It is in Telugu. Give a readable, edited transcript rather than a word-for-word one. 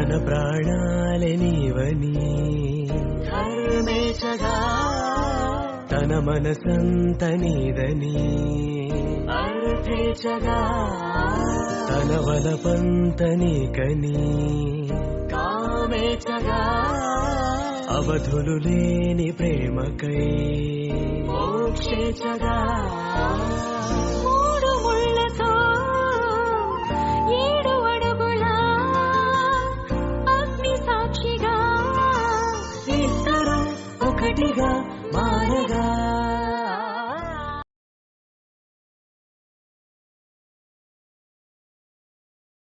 తన ప్రాణాలే నీవని ధర్మేచగా తన మనసంత నీదని అర్థేచగా తన వలపంత నీకని కామేచగా అవధులు లేని ప్రేమకై మోక్షేచగా మూడు ముళ్ళతో 7 అడుగుల అగ్ని సాక్షిగా ఇద్దరు ఒకటిగా మారగా